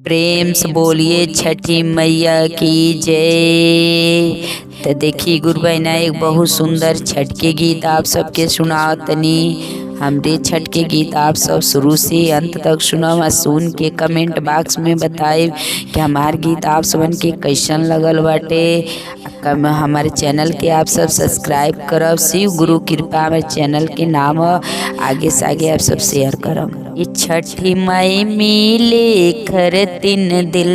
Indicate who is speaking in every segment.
Speaker 1: प्रेम से बोलिए छठी मैया की जय। तो देखिए गुरु बहना एक बहुत सुंदर छठ के गीत आप सबके सुनातनी। हमरे छठ के गीत आप सब शुरू से अंत तक सुनम और सुन के कमेंट बॉक्स में बताए कि हमार गीत आप सबन के कैसन लगल बाटे। हमारे चैनल के आप सब सब्सक्राइब करब। शिव गुरु कृपा हमारे चैनल के नाम आगे से आगे आप सब शेयर करब। ये छठी माई मिले खर तीन दिल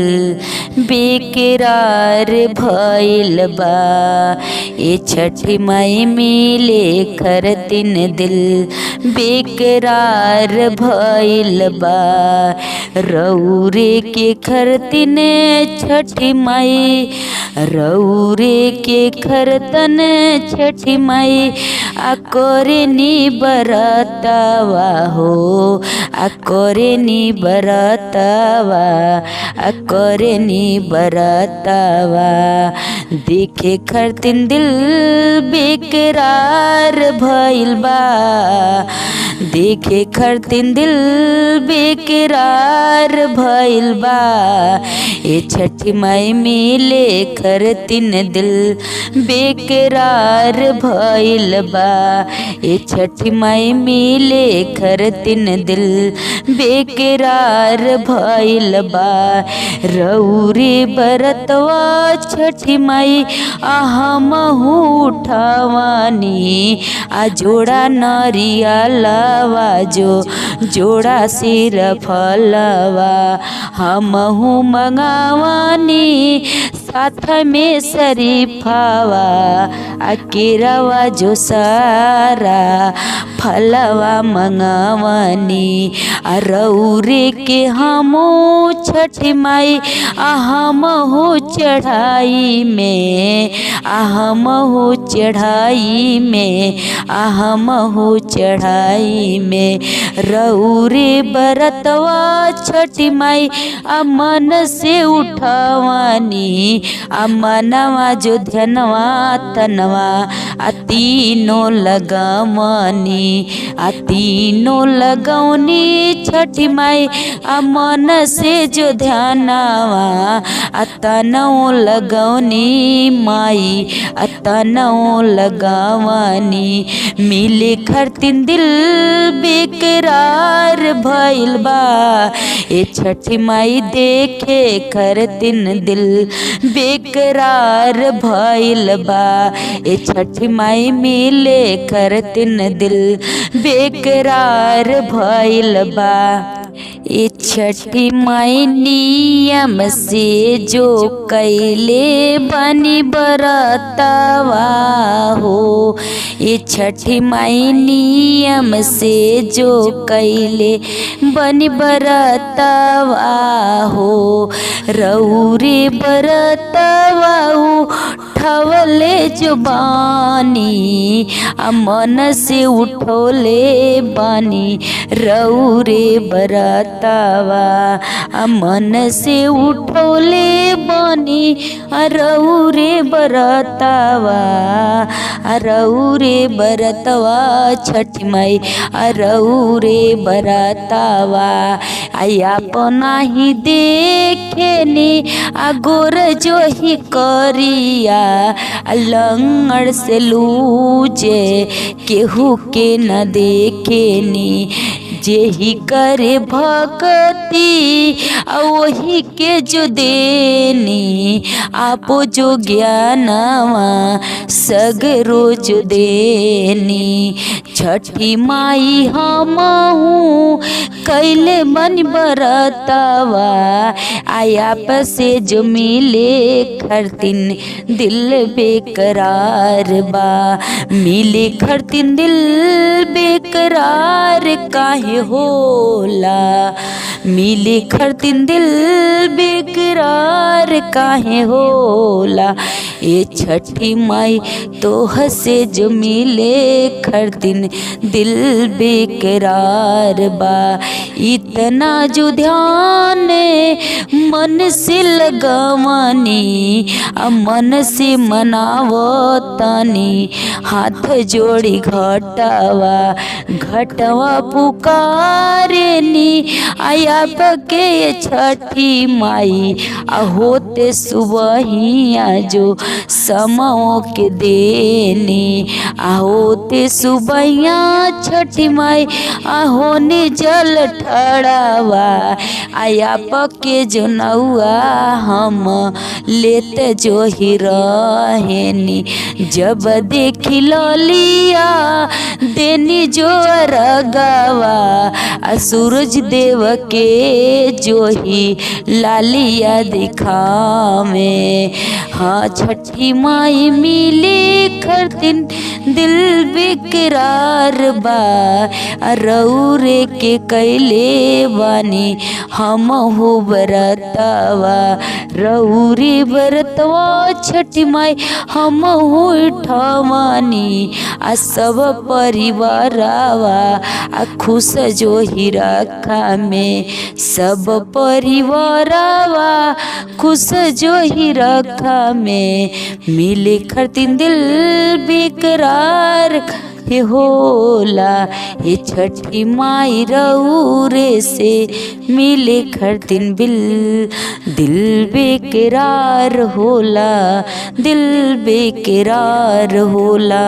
Speaker 1: बेकरार भइल बा। ये छठी माई मिले खर तीन दिल बेकरार भइल बा। रौरे के खर तीन छठी माई, रौरे के खरतन छठी माई आकोरे नी बरतावा हो, आकोरे नी बरतावा, आकोरे नी बरतावा। देखे खरतिन दिल बेकरार भइल बा, देखे खरतिन दिल बेकरार भइल बा। ये छठी माई मिले खरतिन दिल बेकरार भइल बा। ये छठी माई मिले खरतिन दिल बेकरार भइल बा। रौरे बरतवा छठी माई आहमहू उठावानी, आ जोड़ा नरियलवा जो जोड़ा सिर फलवा हमहू मंगावानी, साथ में शरीफावा अकेरावा जो सारा फलवा मंगावानी। रौरे के हमू छठी माई आहमहू चढ़ाई में, आहमहू चढ़ाई में, आहमहू चढ़ाई में। रौरे बरतवा छठी माई अमन से उठावानी, अमनवा जो ध्यानवा तनवा तीनों लगावानी, तीनों लगौनी छठी माई अमन से जो ध्यानवा तनों लगौनी माई, तनों लगावानी। मिले खरतिन दिल बेकरार भइल बा। ये छठी माई देखे खरतिन दिल बेकरार भइल बा। ये छठी माई मिले खरतिन दिल बेकरार भइल बा। ये छठी माई नियम से जो कैले बनी बरतवा हो, ये छठी माई नियम से जो कैले बनी बरतवा हो। रौरे बरतवा उठवले जो बानी, मन से उठोले बानी। रौरे बरतवा मन से उठोले बानी, रौरे बरतवा, रौरे बरतवा छठी माई रौरे बरतवा। अपना ही देखेनी अगोर जो ही करिया, लंगड़ से लूजे केहू के न देखेनी। जेही करे भक्ति वही के जो देनी, आपो जो ज्ञानवा सगरो जो देनी। छठी माई हमहू कैले बन बरतवा, आप से जो मिले खरतिन दिल बेकरार बा। मिले खरतिन दिल बेकरार काहे होला, मिले खरतिन दिल बेकरार काहे होला। ये छठी माई तोह से जो मिले खरतिन दिल बेकरार बा। इतना जो ध्यान मन से लगवानी मन से मनावतानी हाथ जोड़ी घटवा घटवा पुकारेनी आया के छठी माई होते सुबहिया जो समो के देनी होते सुबहिया छठी माई होने जल ठड़ावा आया पके जो नौआ हम लेते जो ही रहेनी जब देखी ललिया देनी जो रगवा सूरज देव के जो ही लालिया दिखावे हाँ छठी माई मिली खरतिन दिल बेकरार बा रौरे के कैले बानी हम हो बरतवा रौरे बरतवा छठी माई हम हो ठवानी सब परिवारवा खुश जो ही रखा में सब परिवारवा खुश जो ही रखा में मिले खरतिन दिल बेकरार हे होला हे छठी माई रौरे से मिले खरतिन दिल बेकरार होला दिल बेकरार होला।